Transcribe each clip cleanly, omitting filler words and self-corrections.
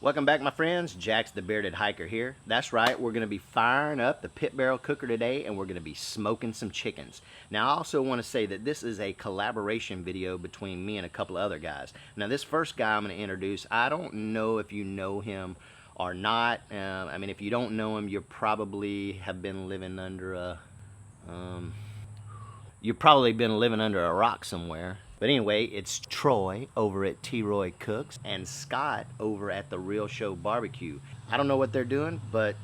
Welcome back, my friends. Jax the Bearded Hiker here. That's right, we're going to be firing up the pit barrel cooker today, and we're going to be smoking some chickens. Now, I also want to say that this is a collaboration video between me and a couple of other guys. Now, this first guy I'm going to introduce, I don't know if you know him or not. I mean, if you don't know him, you probably have been living under a... you've probably been living under a rock somewhere. But anyway, it's Troy over at T-Roy Cooks and Scott over at the Real Show Barbecue. I don't know what they're doing, but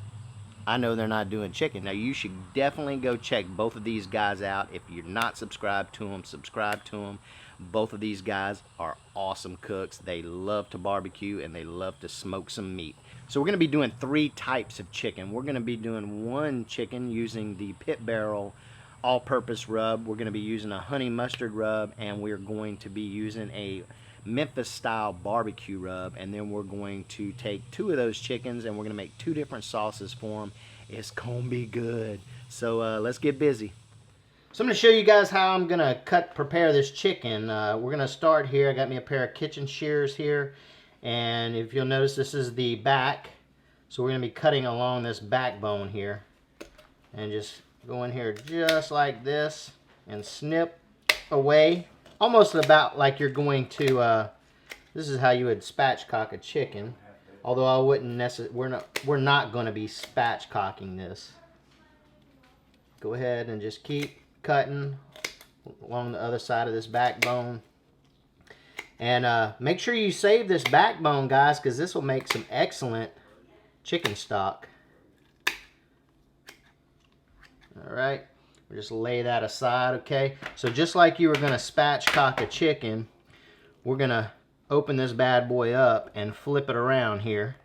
I know they're not doing chicken. Now, you should definitely go check both of these guys out. If you're not subscribed to them, subscribe to them. Both of these guys are awesome cooks. They love to barbecue and they love to smoke some meat. So we're going to be doing 3 types of chicken. We're going to be doing one chicken using the pit barrel all-purpose rub. We're going to be using a honey mustard rub, and we're going to be using a Memphis style barbecue rub, and then we're going to take 2 of those chickens and we're going to make 2 different sauces for them. It's going to be good. So let's get busy. So I'm going to show you guys how I'm going to prepare this chicken. We're going to start here. I got me a pair of kitchen shears here, and if you'll notice, this is the back. So we're going to be cutting along this backbone here and just go in here just like this and snip away, almost about like you're going to this is how you would spatchcock a chicken, although I wouldn't necessarily, we're not going to be spatchcocking this. Go ahead and just keep cutting along the other side of this backbone, and make sure you save this backbone, guys, because this will make some excellent chicken stock. Alright, we'll just lay that aside, okay? So just like you were going to spatchcock a chicken, we're going to open this bad boy up and flip it around here.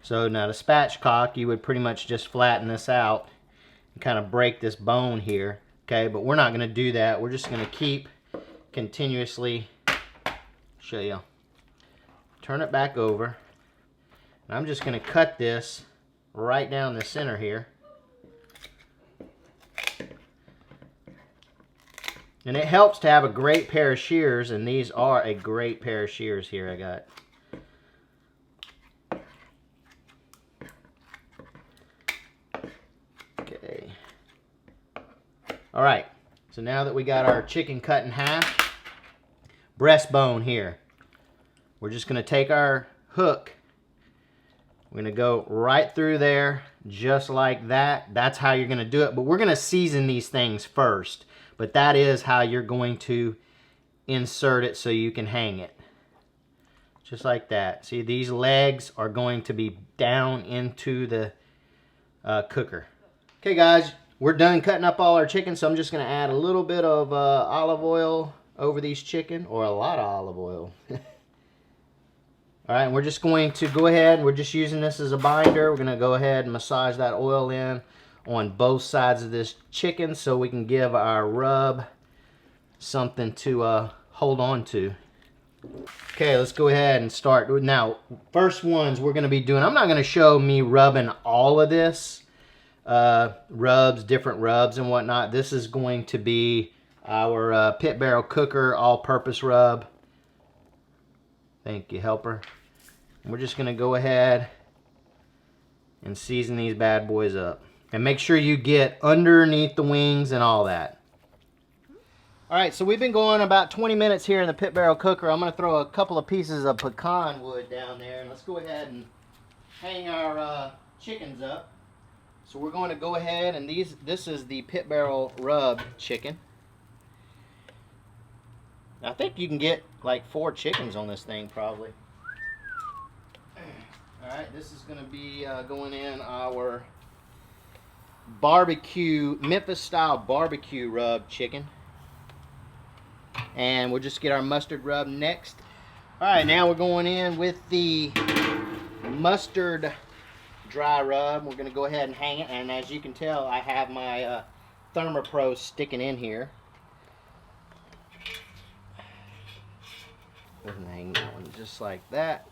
So now to spatchcock, you would pretty much just flatten this out and kind of break this bone here, okay? But we're not going to do that. We're just going to keep continuously, show you, turn it back over. And I'm just going to cut this right down the center here. And it helps to have a great pair of shears, and these are a great pair of shears here I got. Okay. Alright, so now that we got our chicken cut in half, breastbone here. We're just going to take our hook, we're going to go right through there, just like that. That's how you're going to do it, but we're going to season these things first. But that is how you're going to insert it so you can hang it. Just like that. See, these legs are going to be down into the cooker. Okay, guys, we're done cutting up all our chicken, so I'm just going to add a little bit of olive oil over these chicken, or a lot of olive oil. All right, and we're just going to go ahead, we're just using this as a binder. We're going to go ahead and massage that oil in on both sides of this chicken so we can give our rub something to hold on to. Okay, let's go ahead and start. Now, first ones we're going to be doing, I'm not going to show me rubbing all of this, different rubs and whatnot. This is going to be our pit barrel cooker all-purpose rub. Thank you, helper. And we're just going to go ahead and season these bad boys up. And make sure you get underneath the wings and all that. Alright, so we've been going about 20 minutes here in the pit barrel cooker. I'm going to throw a couple of pieces of pecan wood down there. And let's go ahead and hang our chickens up. So we're going to go ahead, and this is the pit barrel rub chicken. I think you can get like 4 chickens on this thing probably. Alright, this is going to be going in our barbecue, Memphis style barbecue rub chicken. And we'll just get our mustard rub next. Alright, now we're going in with the mustard dry rub. We're going to go ahead and hang it, and as you can tell, I have my Thermopro sticking in here. Go ahead and hang that one just like that.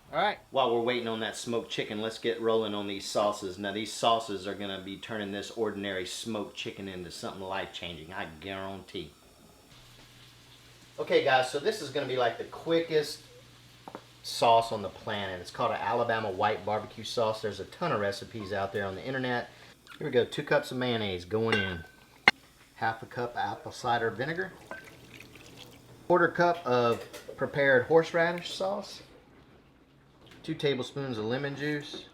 Alright, while we're waiting on that smoked chicken, let's get rolling on these sauces. Now, these sauces are going to be turning this ordinary smoked chicken into something life-changing, I guarantee. Okay, guys, so this is going to be like the quickest sauce on the planet. It's called an Alabama white barbecue sauce. There's a ton of recipes out there on the internet. Here we go, 2 cups of mayonnaise going in. Half a cup of apple cider vinegar. 1/4 cup of prepared horseradish sauce. 2 tablespoons of lemon juice.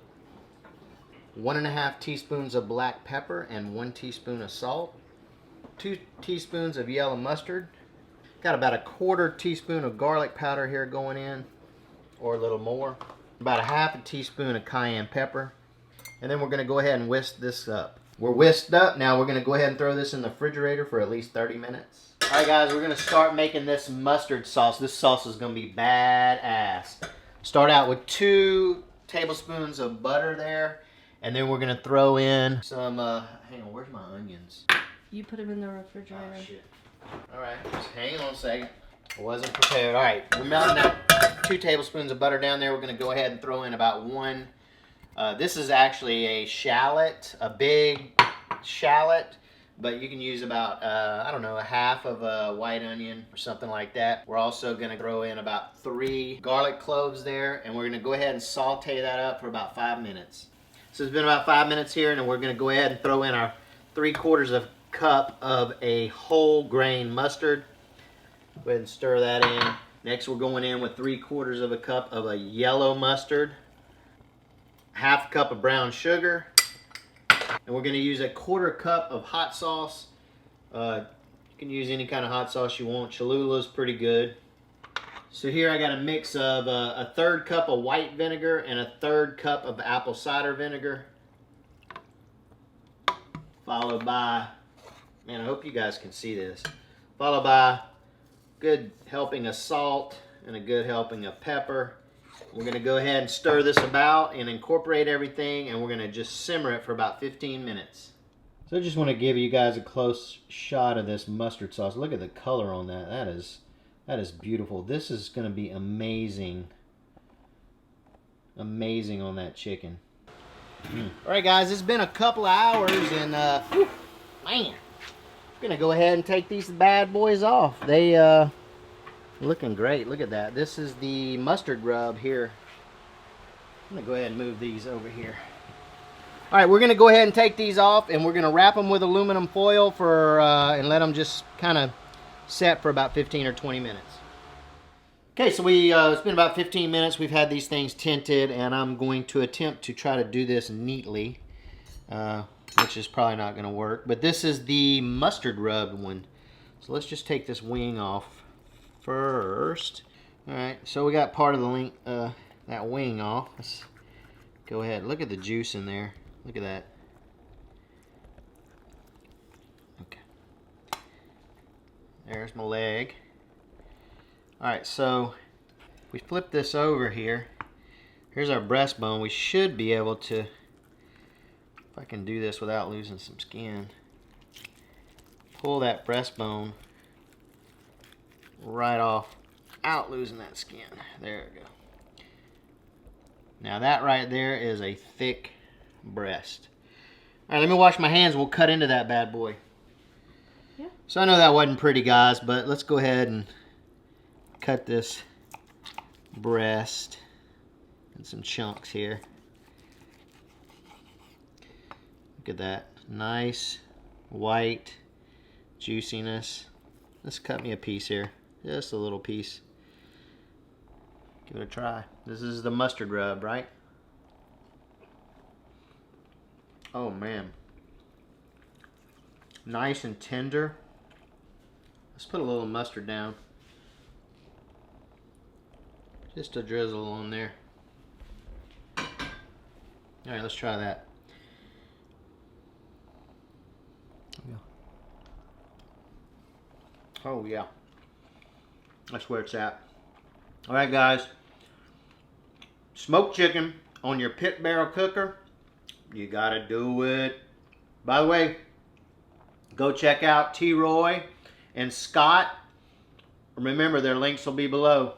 1½ teaspoons of black pepper and 1 teaspoon of salt. 2 teaspoons of yellow mustard. Got about 1/4 teaspoon of garlic powder here going in, or a little more. About 1/2 teaspoon of cayenne pepper. And then we're going to go ahead and whisk this up. We're whisked up. Now we're going to go ahead and throw this in the refrigerator for at least 30 minutes. Alright guys, we're going to start making this mustard sauce. This sauce is going to be badass. Start out with 2 tablespoons of butter there. And then we're going to throw in some, hang on, where's my onions? You put them in the refrigerator. Oh, shit. Alright, just hang on a second. I wasn't prepared. Alright, we're melting that 2 tablespoons of butter down there. We're going to go ahead and throw in about 1. This is actually a shallot, a big shallot. But you can use about, I don't know, 1/2 of a white onion or something like that. We're also going to throw in about 3 garlic cloves there. And we're going to go ahead and saute that up for about 5 minutes. So it's been about 5 minutes here, and then we're going to go ahead and throw in our 3/4 cup of a whole grain mustard. Go ahead and stir that in. Next, we're going in with 3/4 cup of a yellow mustard, 1/2 cup of brown sugar, and we're going to use 1/4 cup of hot sauce. You can use any kind of hot sauce you want. Cholula's pretty good. So here I got a mix of a 1/3 cup of white vinegar and a 1/3 cup of apple cider vinegar. Followed by, man, I hope you guys can see this. Followed by a good helping of salt and a good helping of pepper. We're going to go ahead and stir this about and incorporate everything, and we're going to just simmer it for about 15 minutes. So I just want to give you guys a close shot of this mustard sauce. Look at the color on that. That is beautiful. This is going to be amazing. Amazing on that chicken. Alright guys, it's been a couple of hours and man, I'm going to go ahead and take these bad boys off. They looking great. Look at that. This is the mustard rub here. I'm going to go ahead and move these over here. Alright, we're going to go ahead and take these off, and we're going to wrap them with aluminum foil for and let them just kind of set for about 15 or 20 minutes. Okay, so it's been about 15 minutes. We've had these things tinted, and I'm going to attempt to try to do this neatly, which is probably not going to work. But this is the mustard rubbed one. So let's just take this wing off first. All right, so we got part of the that wing off. Let's go ahead. Look at the juice in there. Look at that. Okay. There's my leg. Alright, so we flip this over here. Here's our breastbone. We should be able to, if I can do this without losing some skin, pull that breastbone right off without losing that skin. There we go. Now that right there is a thick breast. Alright, let me wash my hands. We'll cut into that bad boy. Yeah. So I know that wasn't pretty, guys, but let's go ahead and cut this breast in some chunks here. Look at that. Nice white juiciness. Let's cut me a piece here. Just a little piece. Give it a try. This is the mustard rub, right? Oh man. Nice and tender. Let's put a little mustard down. Just a drizzle on there. Alright, let's try that. Oh yeah. That's where it's at. Alright guys. Smoked chicken on your pit barrel cooker. You gotta do it. By the way, go check out T. Roy and Scott. Remember, their links will be below.